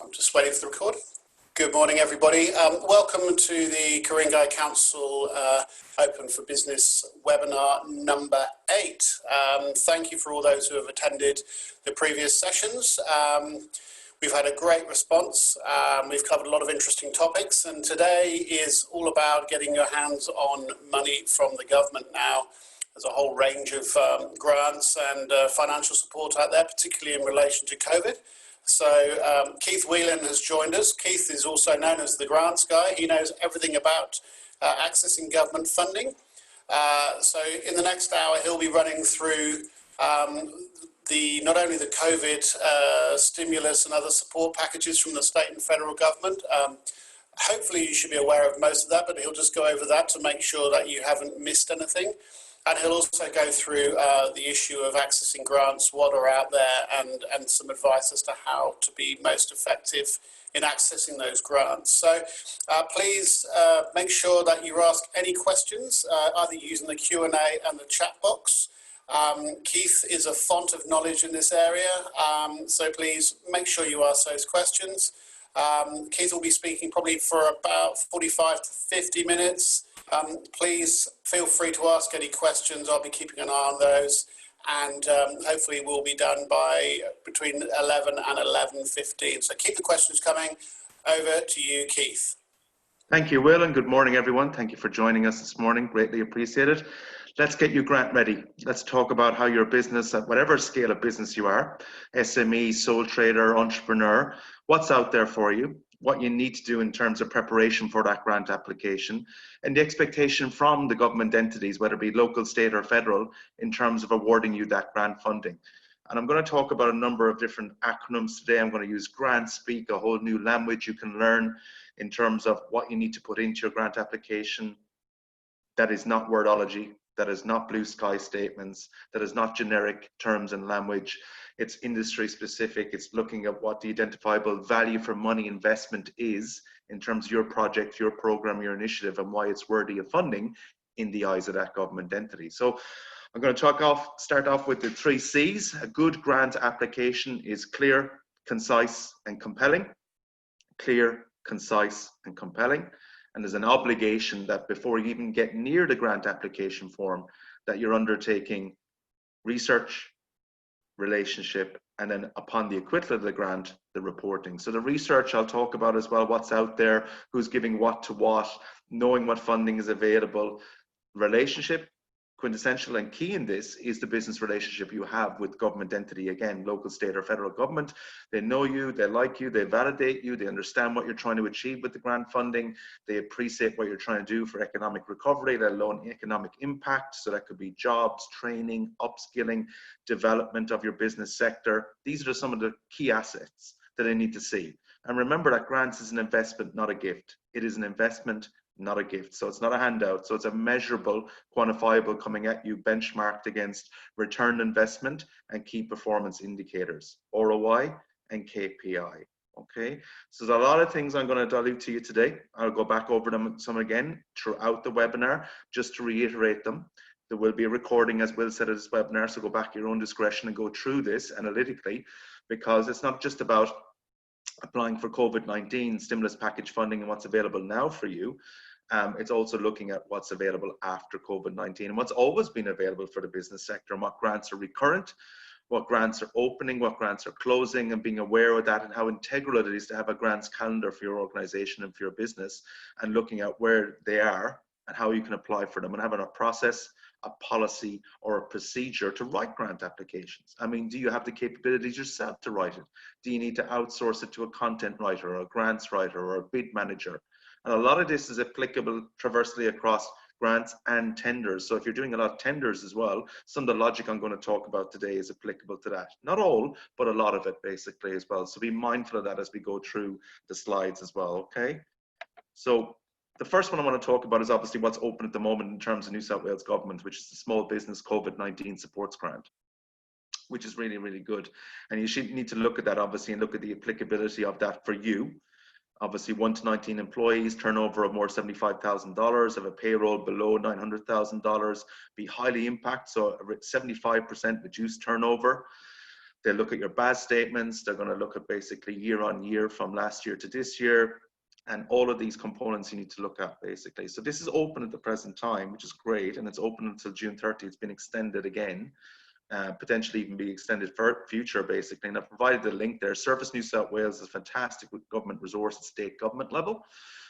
I'm just waiting for the recording. Good morning, everybody. Welcome to the Ku-ring-gai Council Open for Business webinar number 8. Thank you for all those who have attended the previous sessions. We've had a great response. We've covered a lot of interesting topics, and today is all about getting your hands on money from the government now. There's a whole range of grants and financial support out there, particularly in relation to COVID. So Keith Whelan has joined us. Keith is also known as the grants guy. He knows everything about accessing government funding. So in the next hour, he'll be running through not only the COVID stimulus and other support packages from the state and federal government. Hopefully you should be aware of most of that, but he'll just go over that to make sure that you haven't missed anything. And he'll also go through the issue of accessing grants, what are out there, and some advice as to how to be most effective in accessing those grants. So please make sure that you ask any questions, either using the Q&A and the chat box. Keith is a font of knowledge in this area, so please make sure you ask those questions. Keith will be speaking probably for about 45 to 50 minutes. Please feel free to ask any questions. I'll be keeping an eye on those, and hopefully we'll be done by between 11 and 11:15. So keep the questions coming. Over to you, Keith. Thank you, Will, and good morning, everyone. Thank you for joining us this morning. Greatly appreciated. Let's get you grant ready. Let's talk about how your business, at whatever scale of business you are, SME, sole trader, entrepreneur, what's out there for you, what you need to do in terms of preparation for that grant application, and the expectation from the government entities, whether it be local, state or federal, in terms of awarding you that grant funding. And I'm going to talk about a number of different acronyms today. I'm going to use grant speak, a whole new language you can learn in terms of what you need to put into your grant application. That is not wordology. That is not blue sky statements. That is not generic terms and language. It's industry specific. It's looking at what the identifiable value for money investment is in terms of your project, your program, your initiative, and why it's worthy of funding in the eyes of that government entity. So I'm going to start off with the 3 C's. A good grant application is clear, concise, and compelling. Clear, concise, and compelling. And there's an obligation that before you even get near the grant application form, that you're undertaking research, relationship, and then upon the acquittal of the grant, the reporting. So the research I'll talk about as well, what's out there, who's giving what to what, knowing what funding is available. Relationship, quintessential and key in this is the business relationship you have with government entity, again, local, state or federal government. They know you, they like you, they validate you, they understand what you're trying to achieve with the grant funding, they appreciate what you're trying to do for economic recovery, let alone economic impact. So that could be jobs, training, upskilling, development of your business sector. These are some of the key assets that they need to see. And remember that grants is an investment, not a gift. It is an investment, not a gift. So it's not a handout. So it's a measurable, quantifiable, coming at you, benchmarked against return investment and key performance indicators, ROI and KPI. Okay, so there's a lot of things I'm going to dilute to you today. I'll go back over them some again throughout the webinar, just to reiterate them. There will be a recording, as Will said, of this webinar, so go back at your own discretion and go through this analytically, because it's not just about applying for COVID-19 stimulus package funding and what's available now for you. It's also looking at what's available after COVID-19 and what's always been available for the business sector, and what grants are recurrent, what grants are opening, what grants are closing, and being aware of that, and how integral it is to have a grants calendar for your organization and for your business, and looking at where they are and how you can apply for them, and having a process, a policy, or a procedure to write grant applications. I mean, do you have the capabilities yourself to write it? Do you need to outsource it to a content writer or a grants writer or a bid manager? And a lot of this is applicable traversely across grants and tenders. So if you're doing a lot of tenders as well, some of the logic I'm going to talk about today is applicable to that. Not all, but a lot of it basically as well. So be mindful of that as we go through the slides as well, okay? So the first one I want to talk about is obviously what's open at the moment in terms of New South Wales government, which is the Small Business COVID-19 Supports Grant, which is really, really good. And you should need to look at that obviously and look at the applicability of that for you. Obviously 1 to 19 employees, turnover of more $75,000, have a payroll below $900,000, be highly impact, so 75% reduced turnover. They'll look at your BAS statements. They're going to look at basically year on year from last year to this year, and all of these components you need to look at basically. So this is open at the present time, which is great, and it's open until June 30. It's been extended again, potentially even be extended for future basically. And I've provided the link there. Service New South Wales is fantastic with government resource at state government level,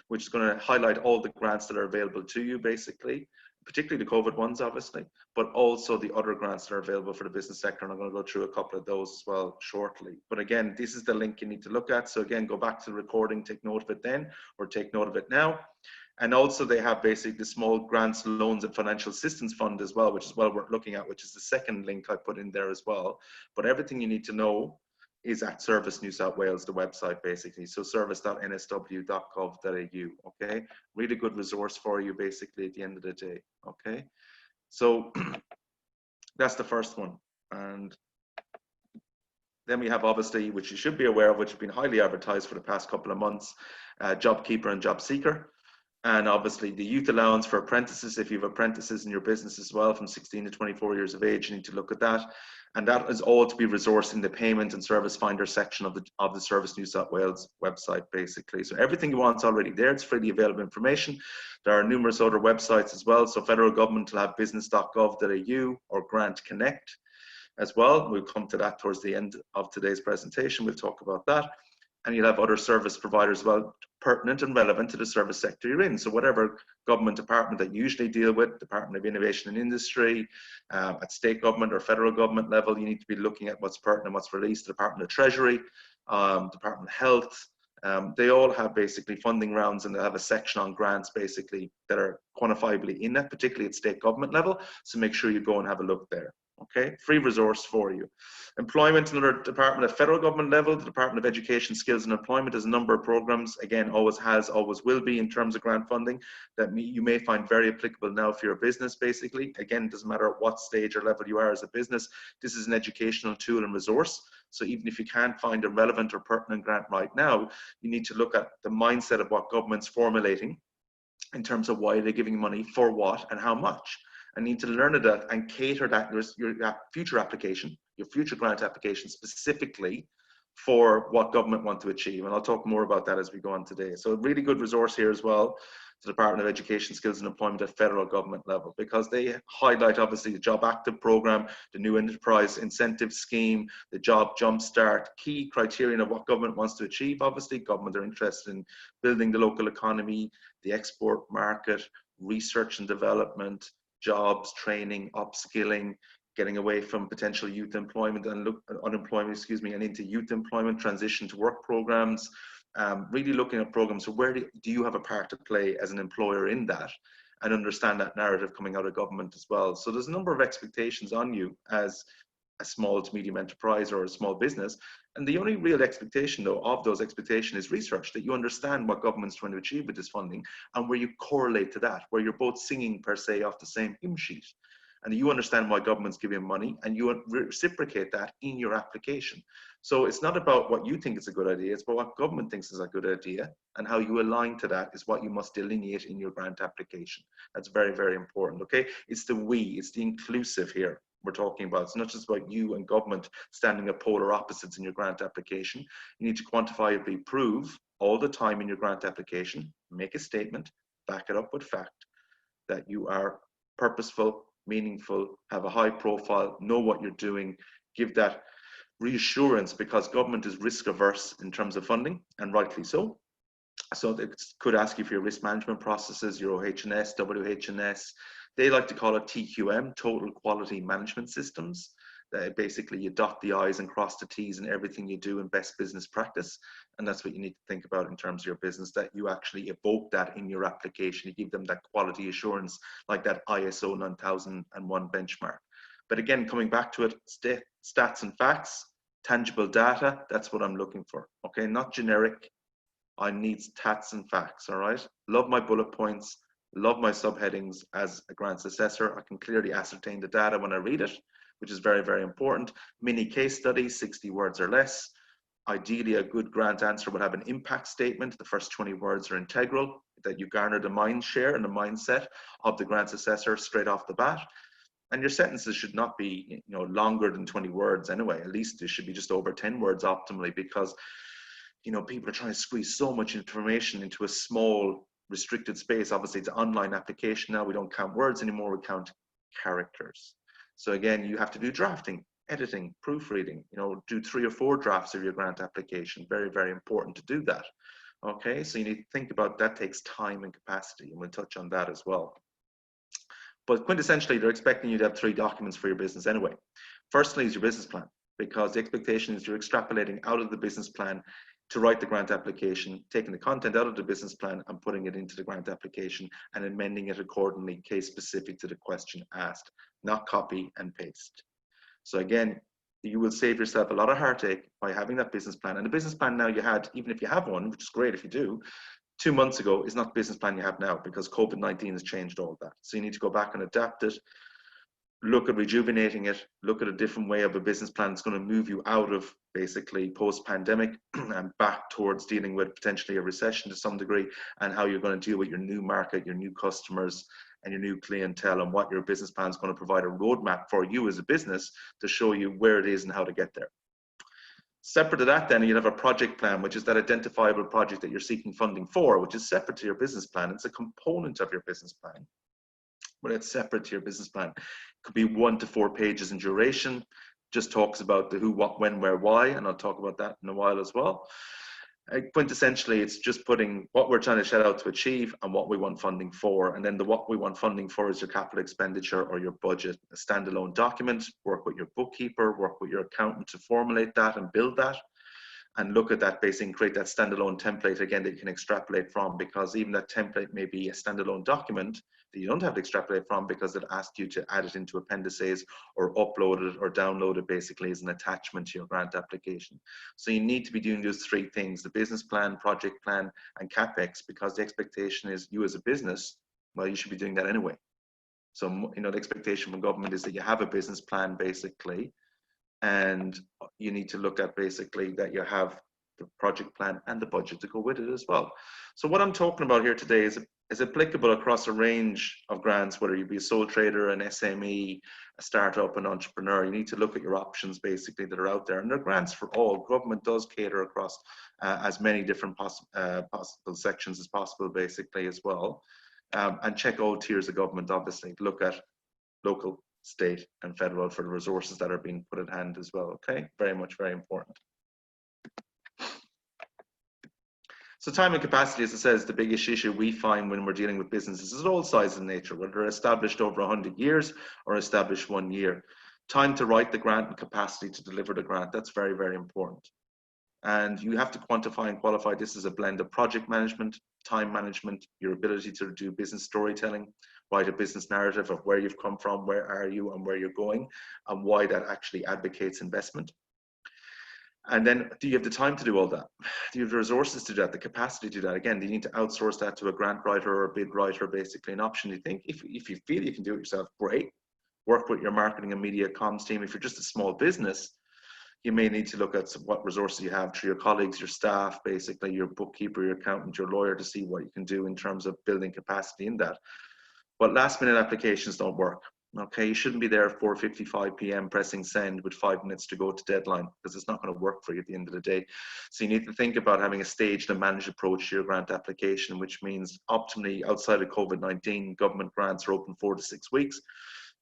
which is going to highlight all the grants that are available to you basically, particularly the COVID ones obviously, but also the other grants that are available for the business sector. And I'm going to go through a couple of those as well shortly. But again, this is the link you need to look at. So again, go back to the recording, take note of it then, or take note of it now. And also they have basically the small grants, loans and financial assistance fund as well, which is well worth looking at, which is the second link I put in there as well. But everything you need to know is at Service New South Wales, the website basically. So service.nsw.gov.au, okay? Really good resource for you basically at the end of the day, okay? So that's the first one. And then we have obviously, which you should be aware of, which has been highly advertised for the past couple of months, JobKeeper and JobSeeker. And obviously the youth allowance for apprentices, if you have apprentices in your business as well from 16 to 24 years of age, you need to look at that. And that is all to be resourced in the payment and service finder section of the Service New South Wales website basically. So everything you want is already there. It's freely available information. There are numerous other websites as well. So federal government will have business.gov.au or Grant Connect as well. We'll come to that towards the end of today's presentation. We'll talk about that. And you'll have other service providers as well, pertinent and relevant to the service sector you're in. So whatever government department that you usually deal with, Department of Innovation and Industry, at state government or federal government level, you need to be looking at what's pertinent, what's released. Department of Treasury, Department of Health, they all have basically funding rounds, and they have a section on grants basically that are quantifiably in that, particularly at state government level. So make sure you go and have a look there. Okay, free resource for you. Employment, another department at federal government level, the Department of Education, Skills and Employment has a number of programs, again, always has, always will be in terms of grant funding that you may find very applicable now for your business basically. Again, it doesn't matter at what stage or level you are as a business, this is an educational tool and resource. So even if you can't find a relevant or pertinent grant right now, you need to look at the mindset of what government's formulating in terms of why they're giving money, for what and how much. And need to learn that and cater that your future application, your future grant application specifically for what government want to achieve. And I'll talk more about that as we go on today. So a really good resource here as well, the Department of Education, Skills and Employment at federal government level, because they highlight obviously the Job Active program, the new enterprise incentive scheme, the Job Jumpstart, key criterion of what government wants to achieve. Obviously, government are interested in building the local economy, the export market, research and development, jobs, training, upskilling, getting away from potential youth employment and unemployment, and into youth employment, transition to work programs, really looking at programs. So where do you have a part to play as an employer in that, and understand that narrative coming out of government as well. So there's a number of expectations on you as a small to medium enterprise or a small business. And the only real expectation though of those expectations is research, that you understand what government's trying to achieve with this funding and where you correlate to that, where you're both singing per se off the same hymn sheet. And you understand why government's giving money and you reciprocate that in your application. So it's not about what you think is a good idea, it's about what government thinks is a good idea, and how you align to that is what you must delineate in your grant application. That's very, very important, okay? It's the we, it's the inclusive here we're talking about. It's not just about you and government standing at polar opposites in your grant application. You need to quantifiably prove all the time in your grant application, make a statement, back it up with fact, that you are purposeful, meaningful, have a high profile, know what you're doing, give that reassurance, because government is risk averse in terms of funding, and rightly so. So they could ask you for your risk management processes, your OH&S, WH&S. They like to call it TQM, Total Quality Management Systems. That basically you dot the I's and cross the T's in everything you do in best business practice. And that's what you need to think about in terms of your business, that you actually evoke that in your application. You give them that quality assurance, like that ISO 9001 benchmark. But again, coming back to it, stats and facts, tangible data, that's what I'm looking for. Okay, not generic. I need stats and facts, all right? Love my bullet points, love my subheadings as a grants assessor. I can clearly ascertain the data when I read it, which is very, very important. Mini case study, 60 words or less. Ideally, a good grant answer would have an impact statement. The first 20 words are integral, that you garner the mind share and the mindset of the grants assessor straight off the bat. And your sentences should not be, longer than 20 words anyway. At least it should be just over 10 words optimally, because, people are trying to squeeze so much information into a small, restricted space. Obviously, it's an online application now. We don't count words anymore. We count characters. So again, you have to do drafting, editing, proofreading, do 3 or 4 drafts of your grant application. Very, very important to do that. Okay, so you need to think about that. Takes time and capacity, and we'll touch on that as well. But quintessentially, they're expecting you to have 3 documents for your business anyway. Firstly is your business plan, because the expectation is you're extrapolating out of the business plan to write the grant application, taking the content out of the business plan and putting it into the grant application and amending it accordingly, case specific to the question asked, not copy and paste. So again, you will save yourself a lot of heartache by having that business plan. And the business plan now you had, even if you have one, which is great if you do, 2 months ago is not the business plan you have now, because COVID-19 has changed all that. So you need to go back and adapt it, look at rejuvenating it, look at a different way of a business plan that's going to move you out of basically post-pandemic and back towards dealing with potentially a recession to some degree, and how you're going to deal with your new market, your new customers, and your new clientele, and what your business plan is going to provide a roadmap for you as a business to show you where it is and how to get there. Separate to that, then you'll have a project plan, which is that identifiable project that you're seeking funding for, which is separate to your business plan. It's a component of your business plan, but it's separate to your business plan. It could be 1 to 4 pages in duration, just talks about the who, what, when, where, why, and I'll talk about that in a while as well. Quintessentially, it's just putting what we're trying to set out to achieve and what we want funding for. And then what we want funding for is your capital expenditure or your budget, a standalone document. Work with your bookkeeper, work with your accountant to formulate that and build that. And look at that basically and create that standalone template again that you can extrapolate from, because even that template may be a standalone document that you don't have to extrapolate from, because it asks you to add it into appendices or upload it or download it basically as an attachment to your grant application. So you need to be doing those 3 things: the business plan, project plan, and CapEx, because the expectation is you as a business, well, you should be doing that anyway. So, the expectation from government is that you have a business plan basically, and you need to look at basically that you have the project plan and the budget to go with it as well. So what I'm talking about here today is applicable across a range of grants, whether you be a sole trader, an SME, a startup, an entrepreneur. You need to look at your options basically that are out there, and there are grants for all. Government does cater across as many different possible sections as possible basically as well, and check all tiers of government obviously. Look at local, state and federal for the resources that are being put at hand as well. Okay, very important. So time and capacity, as I said, is the biggest issue we find when we're dealing with businesses of all sizes in nature, whether they're established over 100 years or established 1 year. Time to write the grant and capacity to deliver the grant, that's very important. And you have to quantify and qualify this as a blend of project management, time management, your ability to do business storytelling, write a business narrative of where you've come from, where are you, and where you're going, and why that actually advocates investment. And then, do you have the time to do all that? Do you have the resources to do that, the capacity to do that? Again, do you need to outsource that to a grant writer or a bid writer, basically an option? You think if you feel you can do it yourself, great. Work with your marketing and media comms team. If you're just a small business, you may need to look at what resources you have through your colleagues, your staff, basically your bookkeeper, your accountant, your lawyer, to see what you can do in terms of building capacity in that. But last minute applications don't work. Okay, you shouldn't be there at 4:55 p.m. pressing send with 5 minutes to go to deadline, because it's not going to work for you at the end of the day. So you need to think about having a staged and managed approach to your grant application, which means optimally outside of COVID-19, government grants are open 4 to 6 weeks.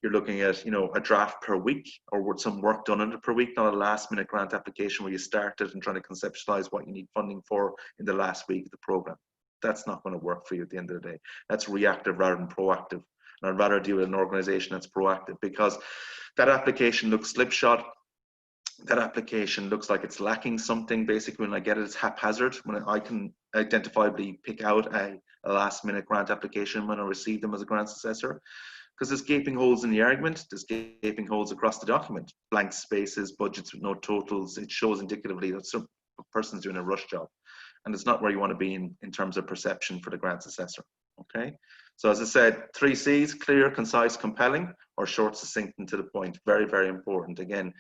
You're looking at, a draft per week, or with some work done on it per week, not a last minute grant application where you started and trying to conceptualize what you need funding for in the last week of the program. That's not going to work for you at the end of the day. That's reactive rather than proactive. And I'd rather deal with an organization that's proactive, because that application looks slipshod. That application looks like it's lacking something. Basically, when I get it, it's haphazard. When I can identifiably pick out a last minute grant application when I receive them as a grant assessor, because there's gaping holes in the argument, there's gaping holes across the document, blank spaces, budgets with no totals. It shows indicatively that some person's doing a rush job, and it's not where you want to be in terms of perception for the grants assessor. Okay, so as I said, 3 C's: clear, concise, compelling, or short, succinct, and to the point. Very important. Again,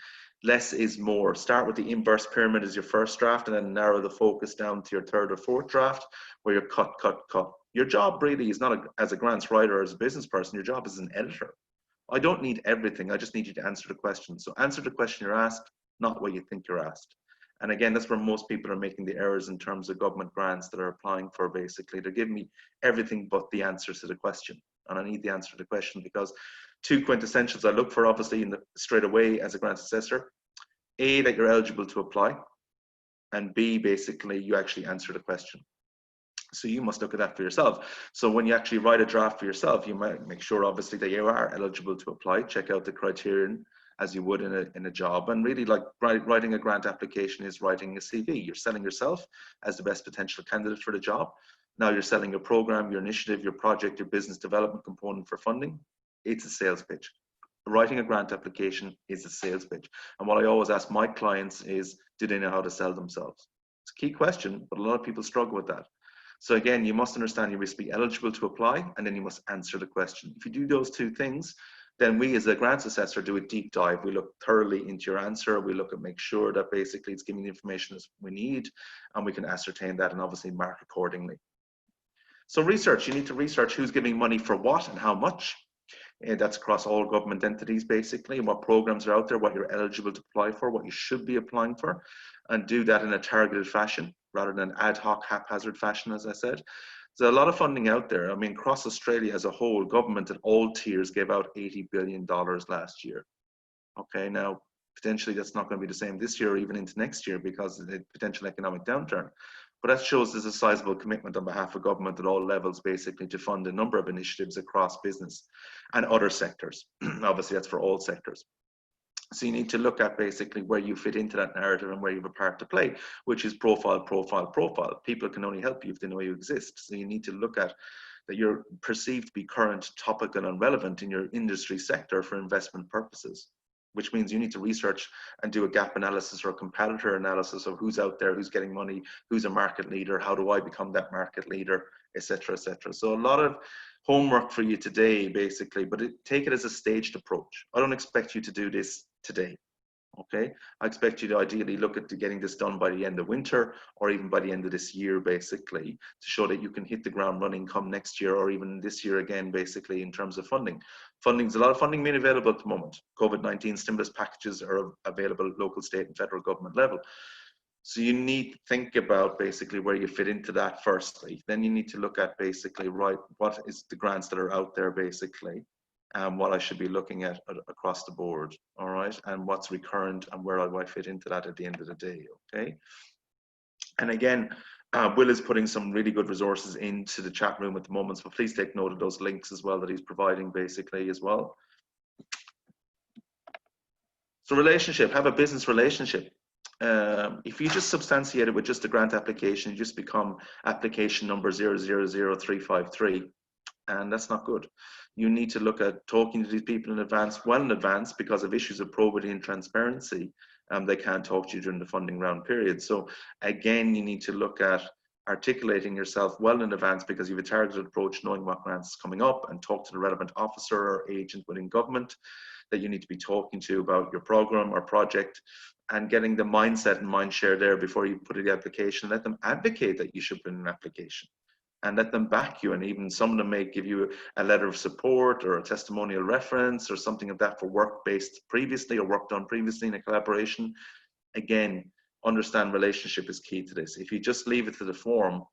less is more. Start with the inverse pyramid as your first draft, and then narrow the focus down to your 3rd or 4th draft, where you're cut. Your job really is not as a grants writer or as a business person. Your job is an editor. I don't need everything. I just need you to answer the question. So answer the question you're asked, not what you think you're asked. And again, that's where most people are making the errors in terms of government grants that are applying for. Basically, they're giving me everything but the answer to the question. And I need the answer to the question, because two quintessentials I look for, obviously, straight away as a grant assessor: A, that you're eligible to apply, and B, basically, you actually answer the question. So you must look at that for yourself. So when you actually write a draft for yourself, you might make sure, obviously, that you are eligible to apply. Check out the criterion as you would in a job. And really, like writing a grant application is writing a CV. You're selling yourself as the best potential candidate for the job. Now you're selling your program, your initiative, your project, your business development component for funding. It's a sales pitch. Writing a grant application is a sales pitch. And what I always ask my clients is, do they know how to sell themselves? It's a key question, but a lot of people struggle with that. So again, you must understand you must be eligible to apply, and then you must answer the question. If you do those two things, then we as a grants assessor do a deep dive. We look thoroughly into your answer. We look at make sure that basically it's giving the information that we need, and we can ascertain that and obviously mark accordingly. So research, you need to research who's giving money for what and how much. That's across all government entities, basically, and what programs are out there, what you're eligible to apply for, what you should be applying for, and do that in a targeted fashion rather than ad hoc, haphazard fashion, as I said. There's a lot of funding out there. I mean, across Australia as a whole, government at all tiers gave out $80 billion last year. Okay, now, potentially that's not going to be the same this year or even into next year because of the potential economic downturn. But that shows there's a sizable commitment on behalf of government at all levels, basically, to fund a number of initiatives across business and other sectors. Obviously, that's for all sectors. So you need to look at basically where you fit into that narrative and where you have a part to play, which is profile, profile, profile. People can only help you if they know you exist. So you need to look at that you're perceived to be current, topical, and relevant in your industry sector for investment purposes, which means you need to research and do a gap analysis or a competitor analysis of who's out there, who's getting money, who's a market leader, how do I become that market leader, etc., etc. So a lot of homework for you today, basically, but take it as a staged approach. I don't expect you to do this today, okay? I expect you to ideally look at getting this done by the end of winter or even by the end of this year, basically, to show that you can hit the ground running come next year or even this year again, basically, in terms of funding. There's a lot of funding being available at the moment. COVID-19 stimulus packages are available at local, state, and federal government level. So you need to think about basically where you fit into that firstly. Then you need to look at basically, right, what is the grants that are out there basically, and what I should be looking at across the board, all right? And what's recurrent and where I fit into that at the end of the day, okay? And again, Will is putting some really good resources into the chat room at the moment, so please take note of those links as well that he's providing basically as well. So relationship, have a business relationship. If you just substantiate it with just a grant application, you just become application number 000353, and that's not good. You need to look at talking to these people in advance, well in advance, because of issues of probity and transparency. They can't talk to you during the funding round period. So again, you need to look at articulating yourself well in advance because you have a targeted approach, knowing what grants is coming up, and talk to the relevant officer or agent within government that you need to be talking to about your program or project, and getting the mindset and mind share there before you put in the application. Let them advocate that you should put in an application and let them back you. And even some of them may give you a letter of support or a testimonial reference or something of that for work based previously or work done previously in a collaboration. Again, understand relationship is key to this. If you just leave it to the form,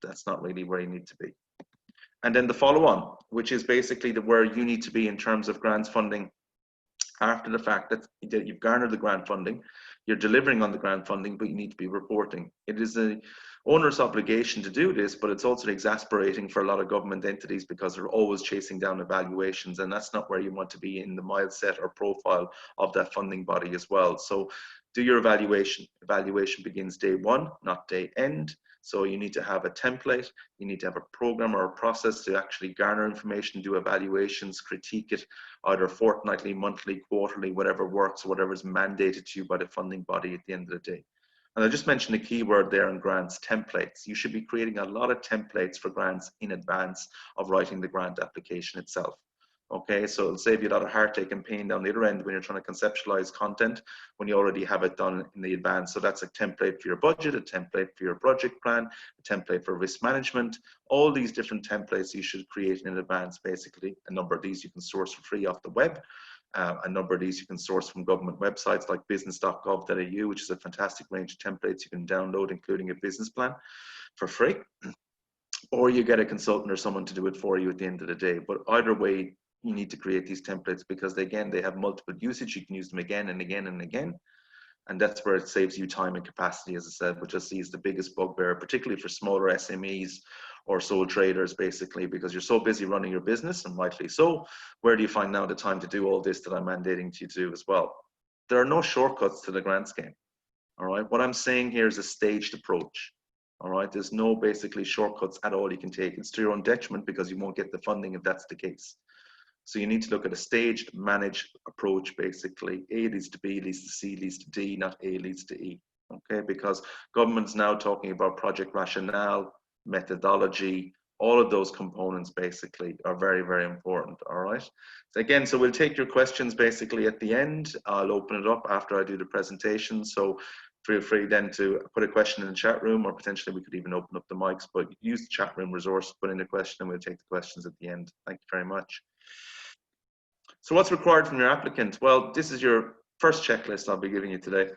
that's not really where you need to be. And then the follow on, which is basically where you need to be in terms of grants funding after the fact that you've garnered the grant funding, you're delivering on the grant funding, but you need to be reporting. It is an onerous obligation to do this, but it's also exasperating for a lot of government entities because they're always chasing down evaluations, and that's not where you want to be in the mindset or profile of that funding body as well. So do your evaluation. Evaluation begins day one, not day end. So you need to have a template, you need to have a program or a process to actually garner information, do evaluations, critique it, either fortnightly, monthly, quarterly, whatever works, whatever is mandated to you by the funding body at the end of the day. And I just mentioned a keyword there in grants, templates. You should be creating a lot of templates for grants in advance of writing the grant application itself. Okay, so it'll save you a lot of heartache and pain down the other end when you're trying to conceptualize content when you already have it done in the advance. So that's a template for your budget, a template for your project plan, a template for risk management, all these different templates you should create in advance, basically. A number of these you can source for free off the web. A number of these you can source from government websites like business.gov.au, which is a fantastic range of templates you can download, including a business plan for free. Or you get a consultant or someone to do it for you at the end of the day. But either way, you need to create these templates because they have multiple usage. You can use them again and again and again. And that's where it saves you time and capacity, as I said, which I see is the biggest bugbear, particularly for smaller SMEs or sole traders, basically, because you're so busy running your business, and rightly so. Where do you find now the time to do all this that I'm mandating you to do as well? There are no shortcuts to the grant scheme. All right. What I'm saying here is a staged approach. All right. There's no basically shortcuts at all you can take. It's to your own detriment because you won't get the funding if that's the case. So you need to look at a staged, managed approach, basically. A leads to B, leads to C, leads to D, not A leads to E. Okay, because government's now talking about project rationale, methodology, all of those components basically are very, very important. All right. So again, so we'll take your questions basically at the end. I'll open it up after I do the presentation. So feel free then to put a question in the chat room, or potentially we could even open up the mics, but use the chat room resource, put in a question, and we'll take the questions at the end. Thank you very much. So what's required from your applicant? Well, this is your first checklist I'll be giving you today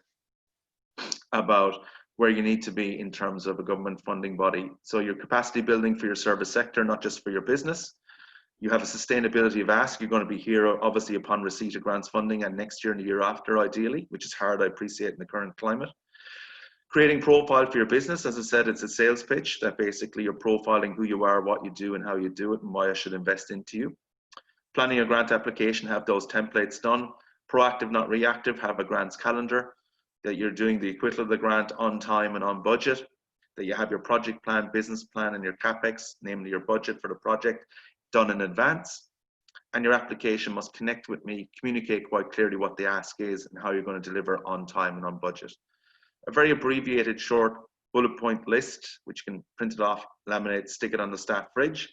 about where you need to be in terms of a government funding body. So your capacity building for your service sector, not just for your business. You have a sustainability of ask. You're going to be here obviously upon receipt of grants funding, and next year and the year after ideally, which is hard, I appreciate, in the current climate. Creating profile for your business. As I said, it's a sales pitch that basically you're profiling who you are, what you do, and how you do it, and why I should invest into you. Planning a grant application, have those templates done. Proactive, not reactive, have a grants calendar, that you're doing the equivalent of the grant on time and on budget, that you have your project plan, business plan, and your CapEx, namely your budget for the project, done in advance. And your application must connect with me, communicate quite clearly what the ask is and how you're going to deliver on time and on budget. A very abbreviated, short bullet point list, which you can print it off, laminate, stick it on the staff fridge,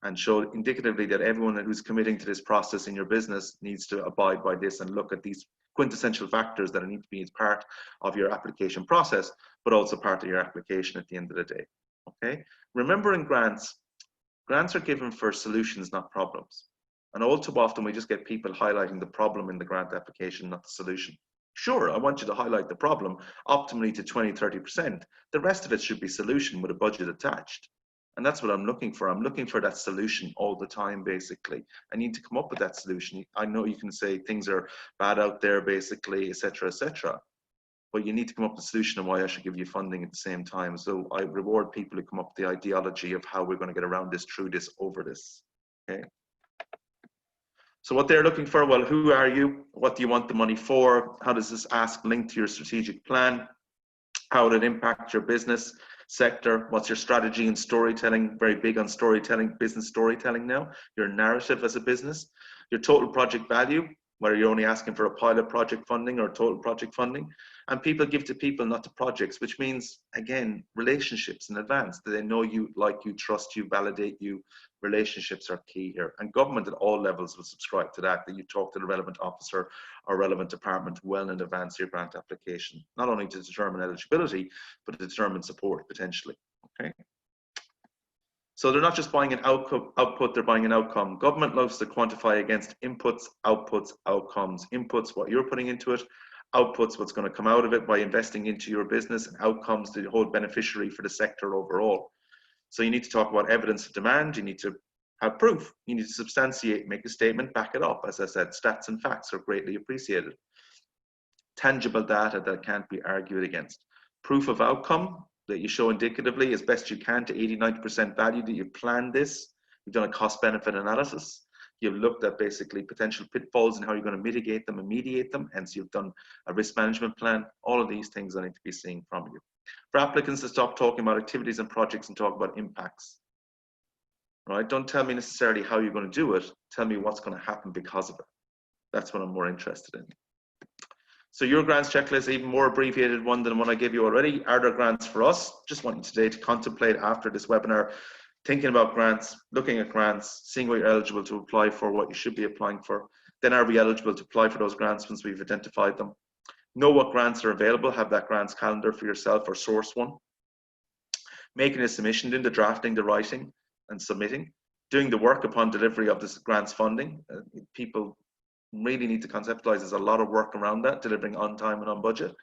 and show indicatively that everyone who's committing to this process in your business needs to abide by this and look at these quintessential factors that need to be as part of your application process, but also part of your application at the end of the day. Okay. Remember, in grants are given for solutions, not problems. And all too often we just get people highlighting the problem in the grant application, not the solution. Sure, I want you to highlight the problem optimally to 20–30%. The rest of it should be solution with a budget attached. And that's what I'm looking for. I'm looking for that solution all the time, basically. I need to come up with that solution. I know you can say things are bad out there, basically, etc., etc. But you need to come up with a solution and why I should give you funding at the same time. So I reward people who come up with the ideology of how we're going to get around this, through this, over this. Okay. So what they're looking for, well, who are you? What do you want the money for? How does this ask link to your strategic plan? How would it impact your business sector? What's your strategy and storytelling? Very big on storytelling, business storytelling now. Your narrative as a business. Your total project value, whether you're only asking for a pilot project funding or total project funding. And people give to people, not to projects, which means, again, relationships in advance. Do they know you, like you, trust you, validate you? Relationships are key here. And government at all levels will subscribe to that you talk to the relevant officer or relevant department well in advance of your grant application, not only to determine eligibility, but to determine support potentially. Okay. So they're not just buying an output, they're buying an outcome. Government loves to quantify against inputs, outputs, outcomes. Inputs, what you're putting into it. Outputs, what's going to come out of it by investing into your business, and outcomes, the whole beneficiary for the sector overall. So you need to talk about evidence of demand. You need to have proof. You need to substantiate, make a statement, back it up. As I said, stats and facts are greatly appreciated. Tangible data that can't be argued against. Proof of outcome that you show indicatively as best you can to 80–90% value that you've planned this. You've done a cost benefit analysis. You've looked at basically potential pitfalls and how you're going to mitigate them and mediate them. Hence, you've done a risk management plan. All of these things I need to be seeing from you. For applicants to stop talking about activities and projects and talk about impacts. Right? Don't tell me necessarily how you're going to do it. Tell me what's going to happen because of it. That's what I'm more interested in. So your grants checklist, even more abbreviated one than what I gave you already. Are there grants for us? Just want you today to contemplate after this webinar. thinking about grants, looking at grants, seeing what you're eligible to apply for, what you should be applying for. Then are we eligible to apply for those grants once we've identified them? Know what grants are available, have that grants calendar for yourself or source one. Making a submission, doing the drafting, the writing and submitting. Doing the work upon delivery of this grants funding. People really need to conceptualize there's a lot of work around that, delivering on time and on budget.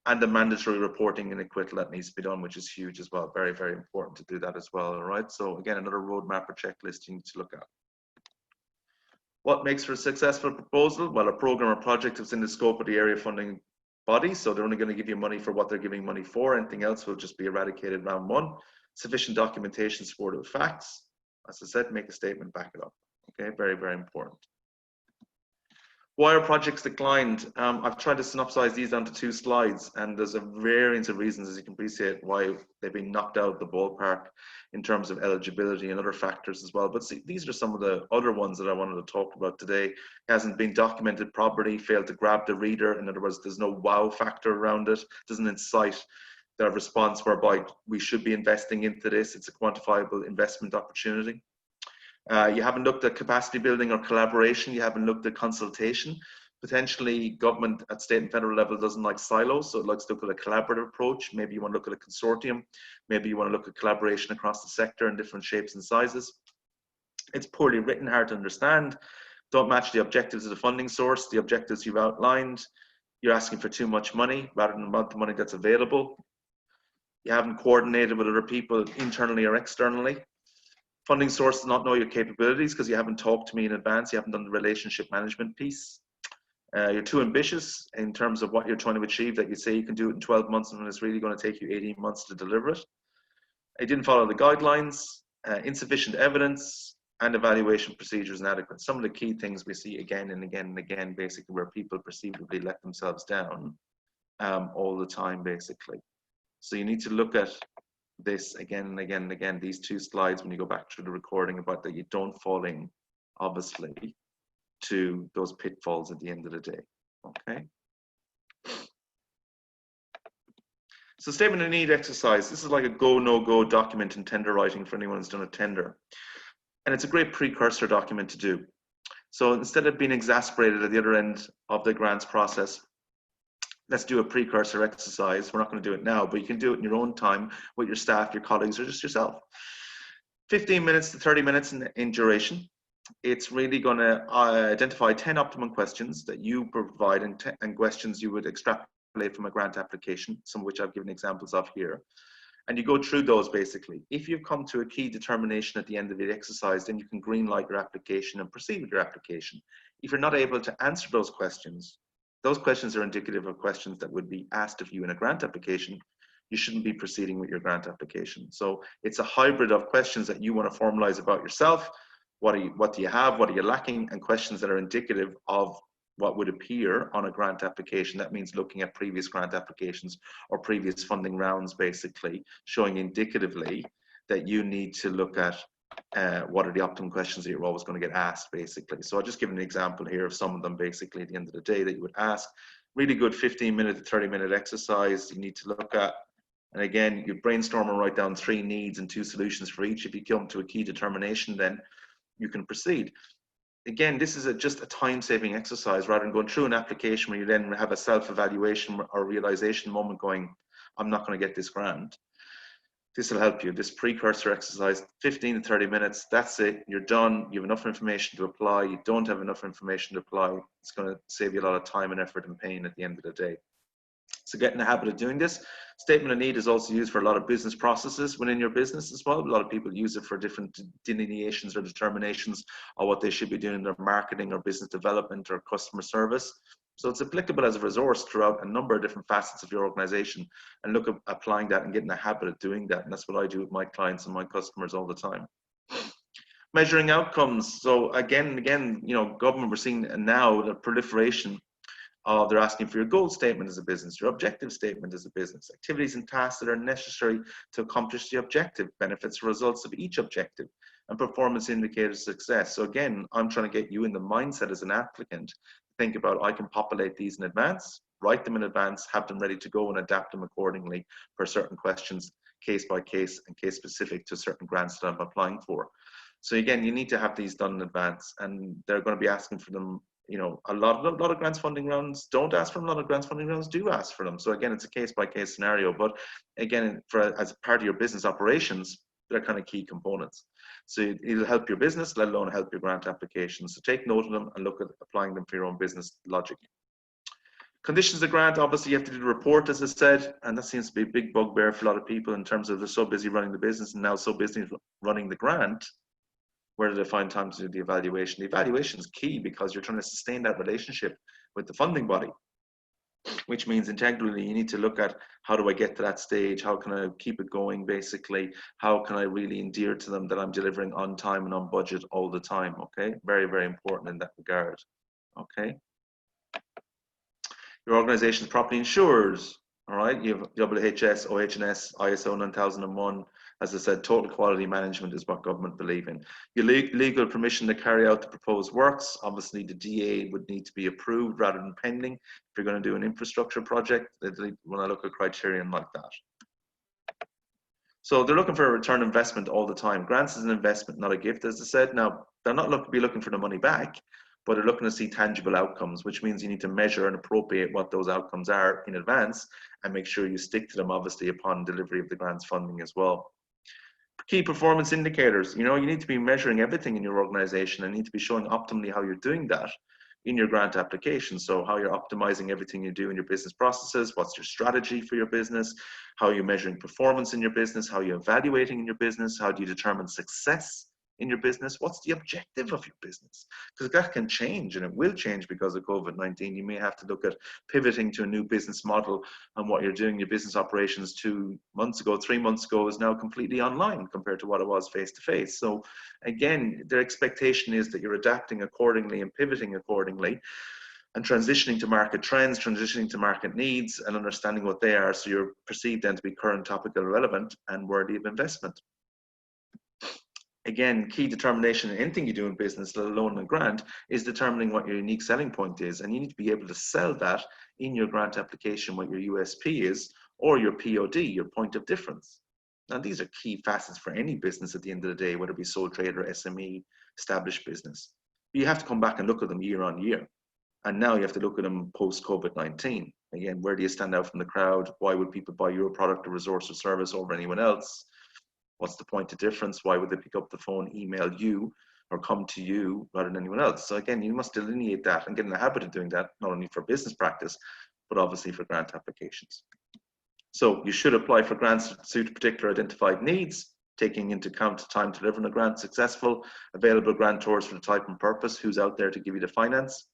And the mandatory reporting and acquittal that needs to be done, which is huge as well. Very, very important to do that as well, all right? So again, another roadmap or checklist you need to look at. What makes for a successful proposal? Well, a program or project is in the scope of the area funding body, so they're only going to give you money for what they're giving money for. Anything else will just be eradicated round one. Sufficient documentation supported with facts. As I said, make a statement, back it up. Okay, very, very important. Why are projects declined? I've tried to synopsize these onto 2 slides, and there's a variance of reasons, as you can appreciate, why they've been knocked out of the ballpark in terms of eligibility and other factors as well. But see, these are some of the other ones that I wanted to talk about today. It hasn't been documented properly, failed to grab the reader. In other words, there's no wow factor around it. Doesn't incite their response whereby we should be investing into this. It's a quantifiable investment opportunity. You haven't looked at capacity building or collaboration. You haven't looked at consultation. Potentially, government at state and federal level doesn't like silos, so it likes to look at a collaborative approach. Maybe you want to look at a consortium. Maybe you want to look at collaboration across the sector in different shapes and sizes. It's poorly written, hard to understand. Don't match the objectives of the funding source, the objectives you've outlined. You're asking for too much money rather than the money that's available. You haven't coordinated with other people internally or externally. Funding source does not know your capabilities because you haven't talked to me in advance. You haven't done the relationship management piece. You're too ambitious in terms of what you're trying to achieve, that you say you can do it in 12 months and it's really going to take you 18 months to deliver it. It didn't follow the guidelines, insufficient evidence, and evaluation procedures inadequate. Some of the key things we see again and again and again, basically, where people perceivably let themselves down all the time, basically. So you need to look at this again and again and again, these 2 slides, when you go back through the recording, about that you don't fall in, obviously, to those pitfalls at the end of the day. Okay. So statement of need exercise. This is like a go, no go document in tender writing for anyone who's done a tender. And it's a great precursor document to do. So instead of being exasperated at the other end of the grants process, let's do a precursor exercise. We're not going to do it now, but you can do it in your own time with your staff, your colleagues, or just yourself. 15 minutes to 30 minutes in duration. It's really going to identify 10 optimum questions that you provide and questions you would extrapolate from a grant application, some of which I've given examples of here. And you go through those basically. If you've come to a key determination at the end of the exercise, then you can green light your application and proceed with your application. If you're not able to answer those questions are indicative of questions that would be asked of you in a grant application. You shouldn't be proceeding with your grant application. So it's a hybrid of questions that you want to formalize about yourself. What do you have? What are you lacking? And questions that are indicative of what would appear on a grant application. That means looking at previous grant applications or previous funding rounds, basically, showing indicatively that you need to look at what are the optimum questions that you're always going to get asked, basically. So I'll just give an example here of some of them, basically, at the end of the day that you would ask. Really good 15-minute to 30-minute exercise you need to look at. And again, you brainstorm and write down 3 needs and 2 solutions for each. If you come to a key determination, then you can proceed. Again, this is just a time-saving exercise rather than going through an application where you then have a self-evaluation or realization moment going, I'm not going to get this grant. This will help you. This precursor exercise, 15 to 30 minutes, that's it. You're done. You have enough information to apply. You don't have enough information to apply. It's going to save you a lot of time and effort and pain at the end of the day. So get in the habit of doing this. Statement of need is also used for a lot of business processes within your business as well. A lot of people use it for different delineations or determinations of what they should be doing in their marketing or business development or customer service. So it's applicable as a resource throughout a number of different facets of your organization, and look at applying that and getting the habit of doing that. And that's what I do with my clients and my customers all the time. Measuring outcomes. So again and again, you know, government, we're seeing now the proliferation of, they're asking for your goal statement as a business, your objective statement as a business, activities and tasks that are necessary to accomplish the objective, benefits and results of each objective, and performance indicators of success. So again, I'm trying to get you in the mindset as an applicant. Think about, I can populate these in advance, write them in advance, have them ready to go and adapt them accordingly for certain questions case by case and case specific to certain grants that I'm applying for. So again, you need to have these done in advance, and they're going to be asking for them. You know, a lot of grants funding rounds don't ask for them. A lot of grants funding rounds do ask for them. So again, it's a case by case scenario. But again, as part of your business operations, they're kind of key components. So it'll help your business, let alone help your grant applications. So take note of them and look at applying them for your own business logic. Conditions of grant, obviously you have to do the report, as I said, and that seems to be a big bugbear for a lot of people in terms of they're so busy running the business and now so busy running the grant. Where do they find time to do the evaluation? The evaluation is key because you're trying to sustain that relationship with the funding body, which means integrally you need to look at how do I get to that stage? How can I keep it going, basically? How can I really endear to them that I'm delivering on time and on budget all the time, okay? Very, very important in that regard, okay? Your organization is properly insured, all right? You have WHS, OHS, ISO 9001. As I said, total quality management is what government believe in. Your legal permission to carry out the proposed works, obviously the DA would need to be approved rather than pending. If you're going to do an infrastructure project, when I look at criterion like that. So they're looking for a return on investment all the time. Grants is an investment, not a gift, as I said. Now, they're not looking for the money back, but they're looking to see tangible outcomes, which means you need to measure and appropriate what those outcomes are in advance and make sure you stick to them, obviously, upon delivery of the grants funding as well. Key performance indicators, you know, you need to be measuring everything in your organization and need to be showing optimally how you're doing that in your grant application. So how you're optimizing everything you do in your business processes, what's your strategy for your business, how you're measuring performance in your business, how you're evaluating in your business, how do you determine success in your business, what's the objective of your business? Because that can change, and it will change because of COVID-19. You may have to look at pivoting to a new business model, and what you're doing, your business operations 2 months ago, 3 months ago, is now completely online compared to what it was face-to-face. So again, their expectation is that you're adapting accordingly and pivoting accordingly and transitioning to market trends, transitioning to market needs, and understanding what they are, so you're perceived then to be current, topical, relevant, and worthy of investment. Again, key determination in anything you do in business, let alone a grant, is determining what your unique selling point is. And you need to be able to sell that in your grant application, what your USP is, or your POD, your point of difference. Now, these are key facets for any business at the end of the day, whether it be sole trader, SME, established business. But you have to come back and look at them year on year. And now you have to look at them post-COVID-19. Again, where do you stand out from the crowd? Why would people buy your product or resource or service over anyone else? What's the point of difference? Why would they pick up the phone, email you, or come to you rather than anyone else? So again, you must delineate that and get in the habit of doing that, not only for business practice, but obviously for grant applications. So you should apply for grants that suit particular identified needs, taking into account the time to deliver a grant successful, available grantors for the type and purpose, who's out there to give you the finance,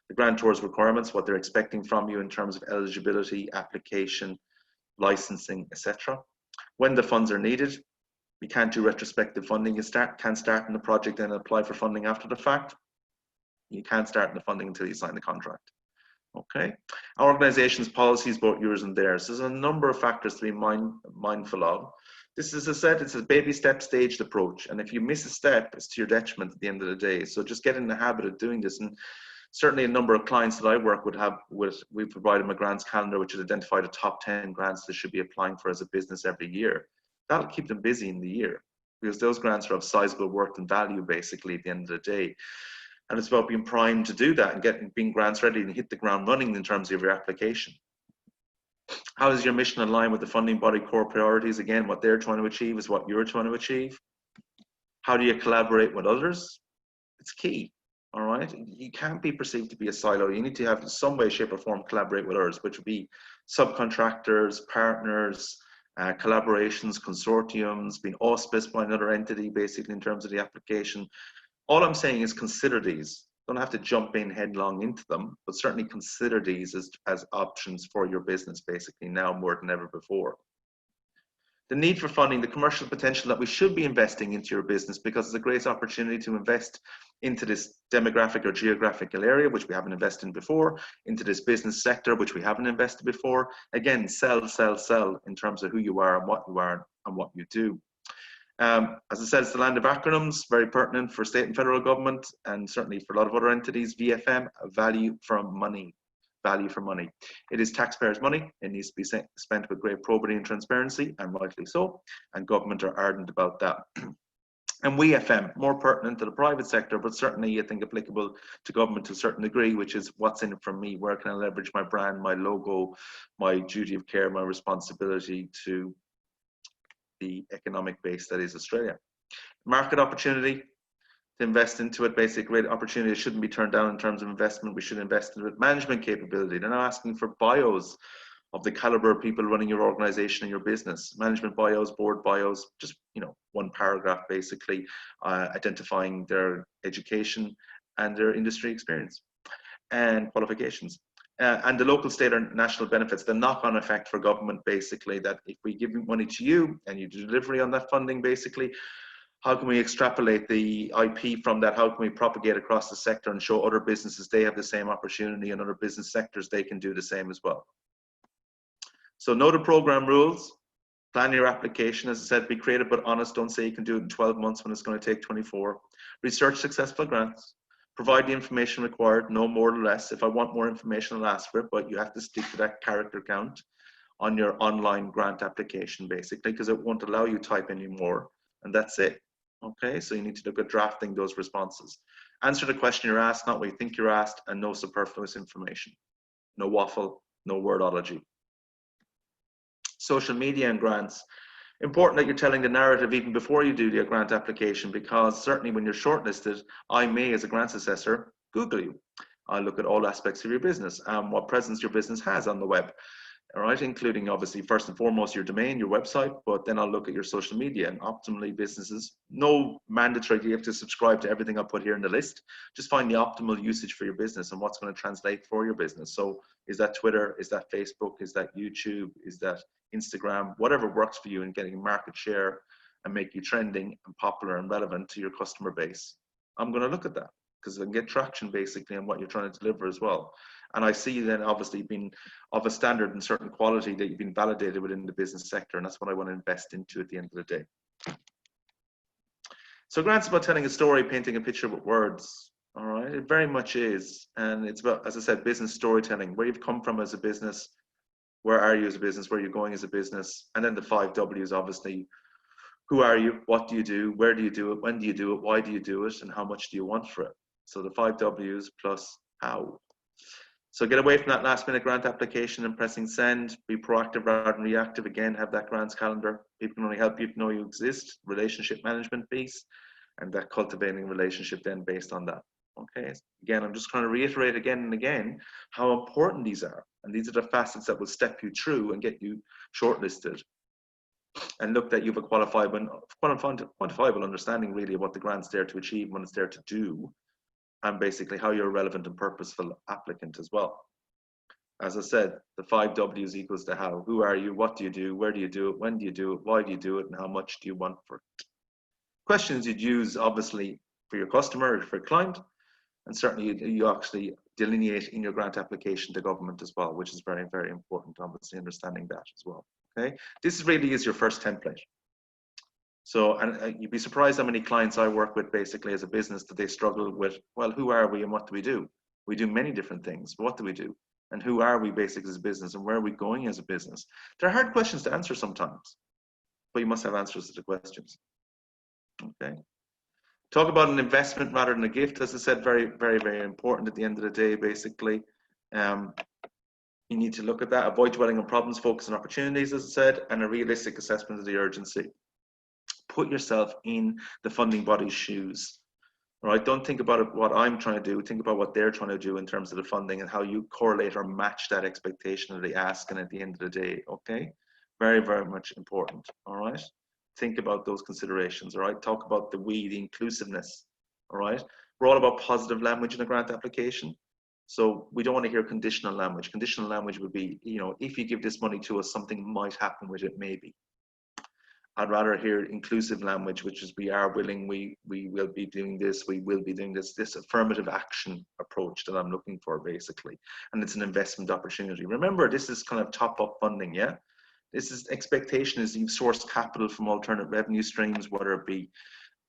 the grantors' requirements, what they're expecting from you in terms of eligibility, application, licensing, etc. When the funds are needed, you can't do retrospective funding. You can't start in the project and apply for funding after the fact. You can't start in the funding until you sign the contract. Okay. Our organization's policies, both yours and theirs. There's a number of factors to be mindful of. This is, as I said, it's a baby step staged approach. And if you miss a step, it's to your detriment at the end of the day. So just get in the habit of doing this. And certainly a number of clients that I work with, we provide them a grants calendar, which has identified the top 10 grants they should be applying for as a business every year. That'll keep them busy in the year, because those grants are of sizable worth and value basically at the end of the day. And it's about being primed to do that and being grants ready and hit the ground running in terms of your application. How does your mission align with the funding body core priorities? Again, what they're trying to achieve is what you're trying to achieve. How do you collaborate with others? It's key, all right? You can't be perceived to be a silo. You need to have in some way, shape or form collaborate with others, which would be subcontractors, partners, collaborations, consortiums, being auspiced by another entity, basically in terms of the application. All I'm saying is consider these. Don't have to jump in headlong into them, but certainly consider these as options for your business, basically now more than ever before. The need for funding, the commercial potential that we should be investing into your business, because it's a great opportunity to invest into this demographic or geographical area, which we haven't invested in before, into this business sector, which we haven't invested before. Again, sell in terms of who you are and what you do. As I said, it's the land of acronyms, very pertinent for state and federal government, and certainly for a lot of other entities. VFM, value from money. value for money. It is taxpayers' money. It needs to be spent with great probity and transparency, and rightly so, and government are ardent about that. And we FM, more pertinent to the private sector, but certainly I think applicable to government to a certain degree, which is what's in it for me? Where can I leverage my brand, my logo, my duty of care, my responsibility to the economic base that is Australia? Market opportunity to invest into it, basic great opportunity shouldn't be turned down in terms of investment. We should invest in it. Management capability. They're not asking for bios of the caliber of people running your organization and your business. Management bios, board bios, just, you know, one paragraph basically identifying their education and their industry experience and qualifications. And the local, state, or national benefits, the knock-on effect for government, basically, that if we give money to you and you do delivery on that funding, basically, how can we extrapolate the IP from that? How can we propagate across the sector and show other businesses they have the same opportunity, and other business sectors they can do the same as well? So know the program rules, plan your application. As I said, be creative but honest. Don't say you can do it in 12 months when it's going to take 24. Research successful grants. Provide the information required, no more or less. If I want more information, I'll ask for it, but you have to stick to that character count on your online grant application, basically, because it won't allow you to type anymore, and that's it. Okay, so you need to look at drafting those responses. Answer the question you're asked, not what you think you're asked, and no superfluous information. No waffle, no wordology. Social media and grants. Important that you're telling the narrative even before you do your grant application, because certainly when you're shortlisted, I may, as a grants assessor, Google you. I'll look at all aspects of your business and what presence your business has on the web. All right, including obviously first and foremost your domain, your website, but then I'll look at your social media. And optimally businesses, no mandatory you have to subscribe to everything I put here in the list. Just find the optimal usage for your business and what's going to translate for your business. So is that Twitter? Is that Facebook? Is that YouTube? Is that Instagram? Whatever works for you in getting market share and make you trending and popular and relevant to your customer base. I'm going to look at that because I can get traction basically on what you're trying to deliver as well. And I see then obviously being of a standard and certain quality that you've been validated within the business sector, and that's what I want to invest into at the end of the day. So grants about telling a story, painting a picture with words. All right, it very much is. And it's about, as I said, business storytelling, where you've come from as a business, where are you as a business, where you're going as a business, and then the 5 W's, obviously. Who are you? What do you do? Where do you do it? When do you do it? Why do you do it? And how much do you want for it? So the 5 W's plus how. So get away from that last minute grant application and pressing send. Be proactive rather than reactive. Again, have that grants calendar. People can only help you to know you exist. Relationship management piece, and that cultivating relationship then based on that. Okay. Again, I'm just trying to reiterate again and again how important these are. And these are the facets that will step you through and get you shortlisted. And look that you have a quantifiable understanding really of what the grant's there to achieve, what it's there to do, and basically how you're a relevant and purposeful applicant as well. As I said, the 5 W's equals to how. Who are you? What do you do? Where do you do it? When do you do it? Why do you do it? And how much do you want for it? Questions you'd use obviously for your customer or for your client, and certainly you actually delineate in your grant application to government as well, which is very, very important, obviously understanding that as well. Okay, this really is your first template. So, and you'd be surprised how many clients I work with basically as a business that they struggle with, well, who are we and what do we do? We do many different things, but what do we do? And who are we basically as a business and where are we going as a business? They're hard questions to answer sometimes, but you must have answers to the questions. Okay. Talk about an investment rather than a gift. As I said, very, very, very important at the end of the day, basically. You need to look at that, avoid dwelling on problems, focus on opportunities, as I said, and a realistic assessment of the urgency. Put yourself in the funding body's shoes. All right, don't think about what I'm trying to do, think about what they're trying to do in terms of the funding and how you correlate or match that expectation of the ask and at the end of the day, okay? Very, very much important, all right? Think about those considerations, all right? Talk about the we, the inclusiveness, all right? We're all about positive language in a grant application. So we don't want to hear conditional language. Conditional language would be, you know, if you give this money to us, something might happen with it, maybe. I'd rather hear inclusive language, which is we are willing, we will be doing this, we will be doing this affirmative action approach that I'm looking for, basically. And it's an investment opportunity. Remember, this is kind of top-up funding, yeah? This is expectation is you've sourced capital from alternate revenue streams, whether it be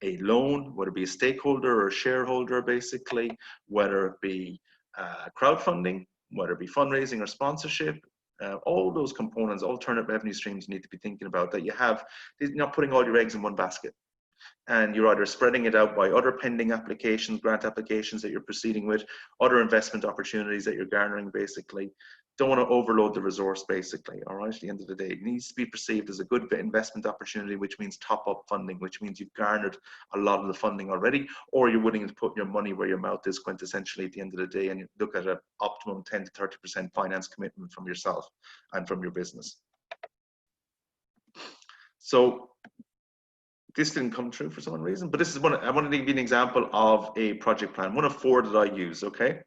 a loan, whether it be a stakeholder or a shareholder, basically, whether it be crowdfunding, whether it be fundraising or sponsorship. All those components, alternate revenue streams you need to be thinking about, that you have, you're not putting all your eggs in one basket. And you're either spreading it out by other pending applications, grant applications that you're proceeding with, other investment opportunities that you're garnering, basically. Don't want to overload the resource, basically, all right, at the end of the day. It needs to be perceived as a good investment opportunity, which means top-up funding, which means you've garnered a lot of the funding already, or you're willing to put your money where your mouth is, quintessentially, at the end of the day, and you look at an optimum 10 to 30% finance commitment from yourself and from your business. So, this didn't come true for some reason, but this is one. I want to give you an example of a project plan, one of 4 that I use. Okay,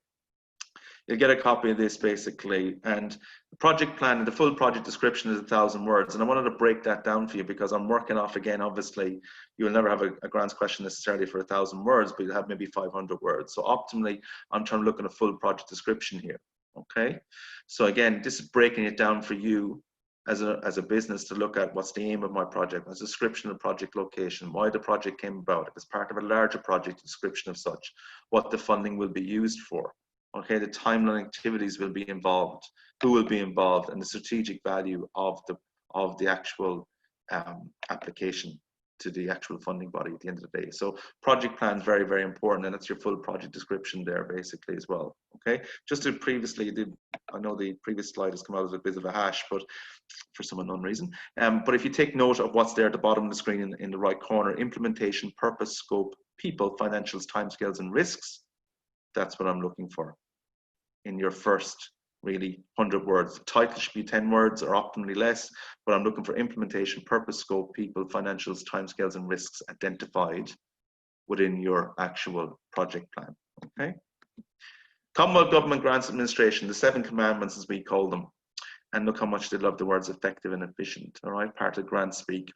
you'll get a copy of this basically, and the project plan and the full project description is 1,000 words, and I wanted to break that down for you because I'm working off, again, obviously you will never have a grants question necessarily for 1,000 words, but you'll have maybe 500 words. So optimally, I'm trying to look at a full project description here. Okay, so again, this is breaking it down for you as a business to look at what's the aim of my project, a description of project location, why the project came about, if it's part of a larger project, description of such, what the funding will be used for, okay, the timeline activities will be involved, who will be involved, and the strategic value of the actual application to the actual funding body at the end of the day. So project plan is very, very important, and that's your full project description there basically as well. Okay, just to previously, I know the previous slide has come out as a bit of a hash, but for some unknown reason. But if you take note of what's there at the bottom of the screen in the right corner, implementation, purpose, scope, people, financials, timescales, and risks, that's what I'm looking for in your first really 100 words. The title should be 10 words or optimally less, but I'm looking for implementation, purpose, scope, people, financials, timescales, and risks identified within your actual project plan. Okay. Commonwealth Government Grants Administration, the 7 commandments as we call them. And look how much they love the words effective and efficient, all right, part of grant speak.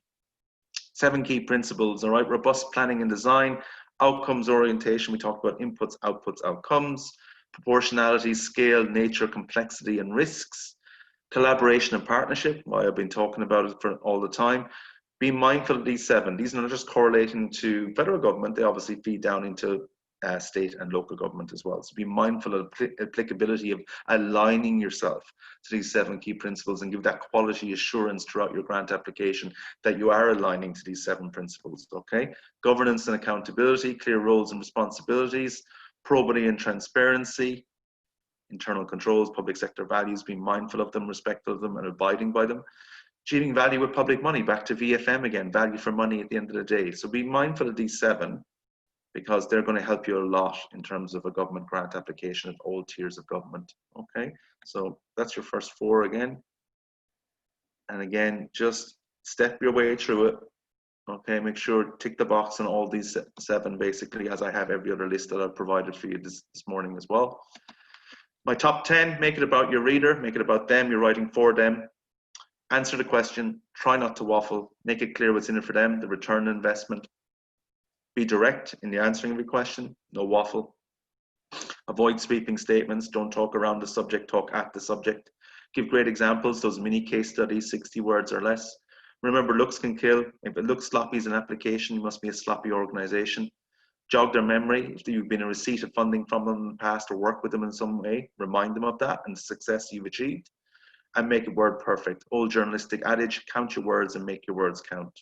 7 key principles, all right, robust planning and design, outcomes orientation, we talked about inputs, outputs, outcomes, proportionality, scale, nature, complexity, and risks, collaboration and partnership, why I've been talking about it for all the time. Be mindful of these 7. These are not just correlating to federal government, they obviously feed down into state and local government as well. So be mindful of the applicability of aligning yourself to these 7 key principles and give that quality assurance throughout your grant application that you are aligning to these 7 principles, okay? Governance and accountability, clear roles and responsibilities, probity and transparency, internal controls, public sector values, being mindful of them, respectful of them, and abiding by them. Achieving value with public money, back to VFM again, value for money at the end of the day. So be mindful of these 7 because they're going to help you a lot in terms of a government grant application at all tiers of government. Okay, so that's your first 4 again. And again, just step your way through it. Okay, make sure tick the box on all these 7 basically, as I have every other list that I've provided for you this morning as well. My top 10, make it about your reader, make it about them, you're writing for them. Answer the question, try not to waffle, make it clear what's in it for them, the return on investment. Be direct in the answering of your question, no waffle. Avoid sweeping statements, don't talk around the subject, talk at the subject. Give great examples, those mini case studies, 60 words or less. Remember, looks can kill. If it looks sloppy as an application, you must be a sloppy organization. Jog their memory. If you've been in receipt of funding from them in the past or work with them in some way, remind them of that and the success you've achieved. And make it word perfect. Old journalistic adage, count your words and make your words count.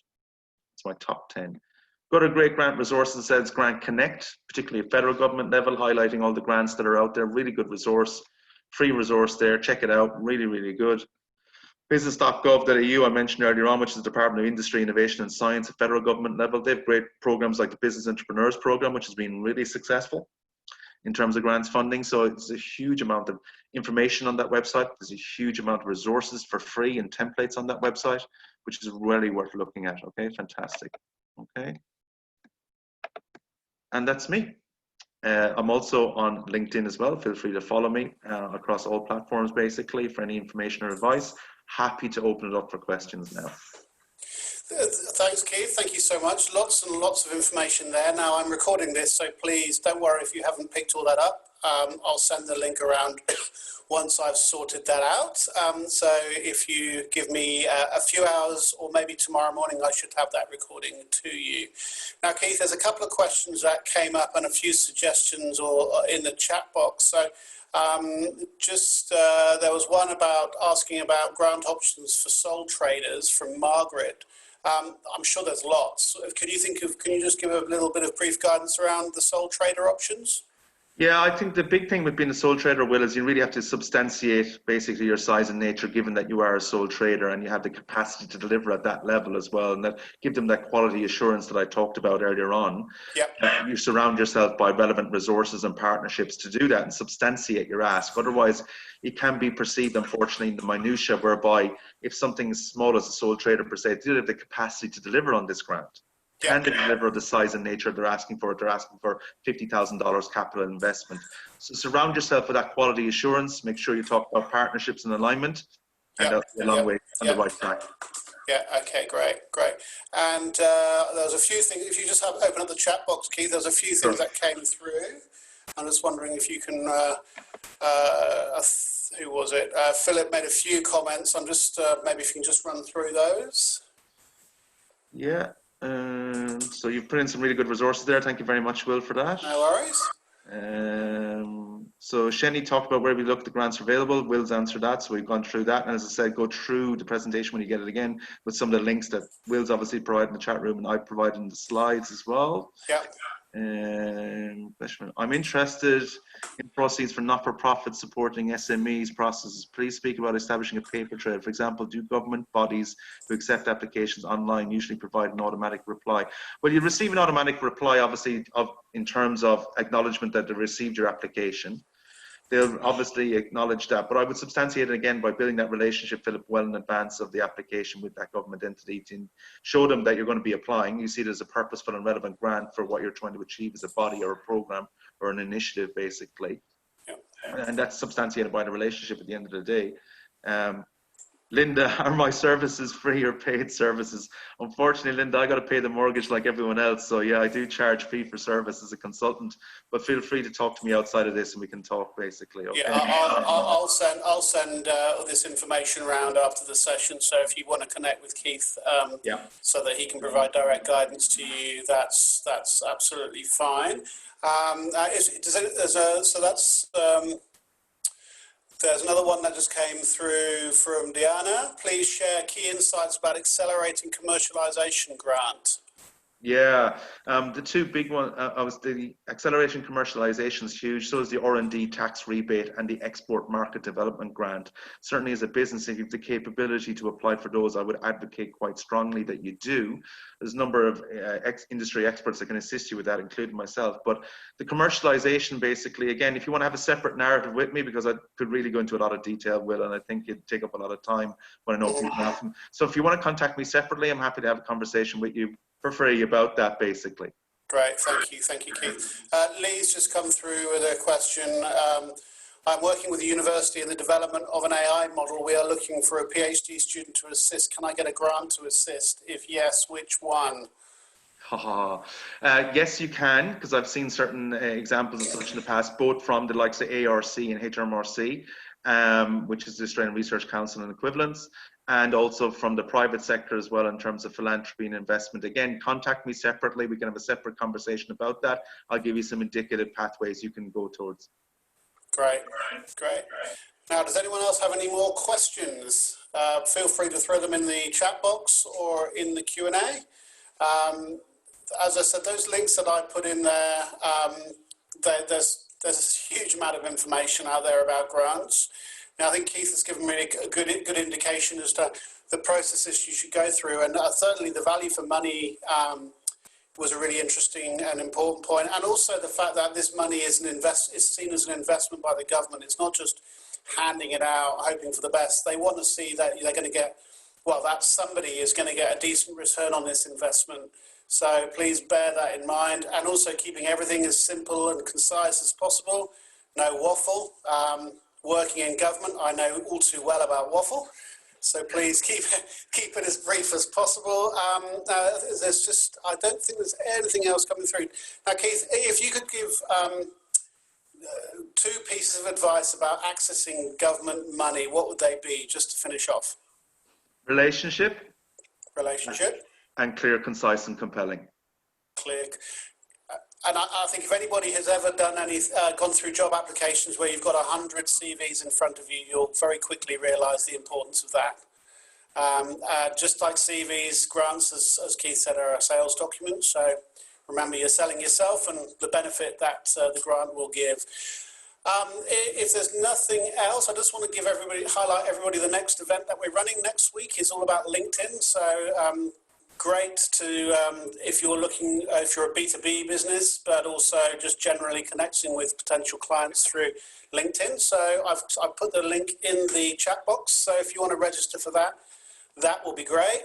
It's my top 10. Go to great grant resources, says Grant Connect, particularly at federal government level, highlighting all the grants that are out there. Really good resource, free resource there. Check it out. Really, really good. Business.gov.au, I mentioned earlier on, which is the Department of Industry, Innovation and Science at federal government level. They have great programs like the Business Entrepreneurs Program, which has been really successful in terms of grants funding. So it's a huge amount of information on that website. There's a huge amount of resources for free and templates on that website, which is really worth looking at. Okay, fantastic. Okay. And that's me. I'm also on LinkedIn as well. Feel free to follow me across all platforms, basically, for any information or advice. Happy to open it up for questions now. Thanks, Keith. Thank you so much. Lots and lots of information there. Now, I'm recording this, so please don't worry if you haven't picked all that up. I'll send the link around once I've sorted that out. So if you give me a few hours or maybe tomorrow morning, I should have that recording to you. Now, Keith, there's a couple of questions that came up and a few suggestions or in the chat box. So there was one about asking about grant options for sole traders from Margaret. I'm sure there's lots. Can you just give a little bit of brief guidance around the sole trader options? Yeah, I think the big thing with being a sole trader, Will, is you really have to substantiate basically your size and nature, given that you are a sole trader and you have the capacity to deliver at that level as well, and that give them that quality assurance that I talked about earlier on. Yep. You surround yourself by relevant resources and partnerships to do that and substantiate your ask. Otherwise, it can be perceived, unfortunately, in the minutiae, whereby if something as small as a sole trader per se, do they have the capacity to deliver on this grant? Can they deliver the size and nature they're asking for? They're asking for $50,000 capital investment. So surround yourself with that quality assurance. Make sure you talk about partnerships and alignment, and that'll be a long way on the right track. Yeah, okay, great. And there's a few things, if you just open up the chat box, Keith, there's a few things that came through. I'm just wondering if you can, who was it? Philip made a few comments. I'm just, maybe if you can just run through those. Yeah. So you've put in some really good resources there. Thank you very much, Will, for that. No worries. So Shenny talked about where we look, the grants are available. Will's answered that, so we've gone through that. And as I said, go through the presentation when you get it again with some of the links that Will's obviously provided in the chat room and I provided in the slides as well. Yeah. I'm interested in proceeds for not-for-profit supporting SMEs processes. Please speak about establishing a paper trail. For example, do government bodies who accept applications online usually provide an automatic reply? Well, you receive an automatic reply, obviously, in terms of acknowledgement that they received your application. They'll obviously acknowledge that, but I would substantiate it again by building that relationship, Philip, well in advance of the application with that government entity to show them that you're going to be applying. You see it as a purposeful and relevant grant for what you're trying to achieve as a body or a program or an initiative, basically. And that's substantiated by the relationship at the end of the day. Linda, are my services free or paid services? Unfortunately, Linda, I got to pay the mortgage like everyone else. So yeah, I do charge fee for service as a consultant, but feel free to talk to me outside of this and we can talk basically. Okay? Yeah, I'll send this information around after the session. So if you want to connect with Keith, so that he can provide direct guidance to you, that's absolutely fine. There's another one that just came through from Diana. Please share key insights about accelerating commercialization grant. Yeah, the two big ones, the acceleration commercialization is huge. So is the R&D tax rebate and the export market development grant. Certainly as a business, if you have the capability to apply for those, I would advocate quite strongly that you do. There's a number of industry experts that can assist you with that, including myself. But the commercialization, basically, again, if you want to have a separate narrative with me, because I could really go into a lot of detail, Will, and I think it'd take up a lot of time when I know people have them. So if you want to contact me separately, I'm happy to have a conversation with you for free about that, basically. Great, thank you, Keith. Lee's just come through with a question. I'm working with the university in the development of an AI model. We are looking for a PhD student to assist. Can I get a grant to assist? If yes, which one? Yes, you can, because I've seen certain examples of such in the past, both from the likes of ARC and HMRC, which is the Australian Research Council and equivalents, and also from the private sector as well in terms of philanthropy and investment. Again, contact me separately. We can have a separate conversation about that. I'll give you some indicative pathways you can go towards. Great. Now, does anyone else have any more questions? Feel free to throw them in the chat box or in the Q&A. As I said, those links that I put in there, there's a huge amount of information out there about grants. Now, I think Keith has given me a good indication as to the processes you should go through, and certainly the value for money was a really interesting and important point, and also the fact that this money is seen as an investment by the government. It's not just handing it out, hoping for the best. They want to see that they're going to get, that somebody is going to get a decent return on this investment. So please bear that in mind, and also keeping everything as simple and concise as possible. No waffle. Working in government, I know all too well about waffle, so please keep it as brief as possible. I don't think there's anything else coming through. Now, Keith, if you could give two pieces of advice about accessing government money, what would they be, just to finish off? Relationship. And clear, concise, and compelling. Clear. And I think if anybody has ever done gone through job applications where you've got 100 CVs in front of you, you'll very quickly realise the importance of that. Just like CVs, grants, as Keith said, are a sales document. So remember, you're selling yourself and the benefit that the grant will give. If there's nothing else, I just want to highlight everybody the next event that we're running next week is all about LinkedIn. So great to, if you're a B2B business, but also just generally connecting with potential clients through LinkedIn. So I've put the link in the chat box. So if you want to register for that, that will be great.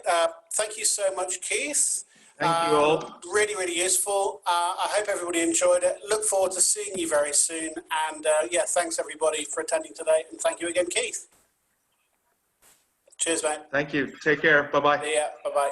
Thank you so much, Keith. Thank you all. Really, really useful. I hope everybody enjoyed it. Look forward to seeing you very soon. And yeah, thanks everybody for attending today. And thank you again, Keith. Cheers, mate. Thank you. Take care. Bye-bye. Yeah, bye-bye.